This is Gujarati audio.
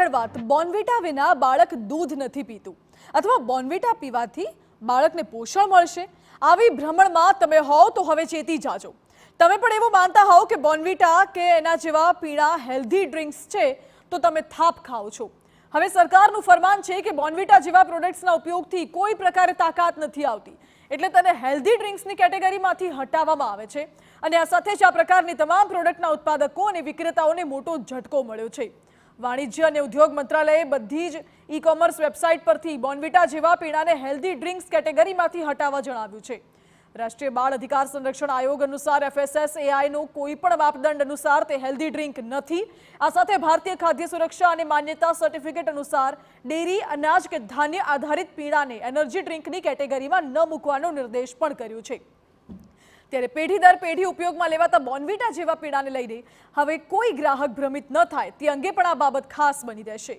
આગળ વાત બોર્નવિટા વિના બાળક દૂધ નથી પીતું અથવા બોર્નવિટા પીવાથી બાળકને પોષણ મળશે આવી ભ્રમણમાં તમે હોવ તો હવે ચેતી જાજો। તમે પણ એવું માનતા હોવ કે બોર્નવિટા કે એના જેવા પીણા હેલ્ધી ડ્રિંક્સ છે તો તમે થાપ ખાઓ છો। હવે સરકારનું ફરમાન છે કે બોર્નવિટા જેવા પ્રોડક્ટ્સના ઉપયોગથી કોઈ પ્રકારે તાકાત નથી આવતી એટલે તેને હેલ્ધી ડ્રિંક્સની કેટેગરીમાંથી હટાવવામાં આવે છે અને આ સાથે જ આ પ્રકારની તમામ પ્રોડક્ટના ઉત્પાદકો અને વિક્રેતાઓને મોટો ઝટકો મળ્યો છે। વાણિજ્ય અને ઉદ્યોગ મંત્રાલયે બધી જ ઈ-કોમર્સ વેબસાઇટ પરથી બોર્નવિટા જેવા પીણાને હેલ્ધી ડ્રિંક્સ કેટેગરીમાંથી હટાવવા જણાવ્યું છે। રાષ્ટ્રીય બાળ અધિકાર સંરક્ષણ આયોગ અનુસાર FSSAIનો કોઈ પણ માપદંડ અનુસાર તે હેલ્ધી ડ્રિંક નથી। આ સાથે ભારતીય ખાદ્ય સુરક્ષા અને માન્યતા સર્ટિફિકેટ અનુસાર ડેરી અનાજ કે ધાન્ય આધારિત પીણાને એનર્જી ડ્રિંકની કેટેગરીમાં ન મૂકવાનો નિર્દેશ પણ કર્યો છે। ત્યારે પેઢી દર પેઢી ઉપયોગમાં લેવાતા બોર્નવિટા જેવા પીણાને લઈને હવે કોઈ ગ્રાહક ભ્રમિત ન થાય તે અંગે પણ આ બાબત ખાસ બની રહેશે।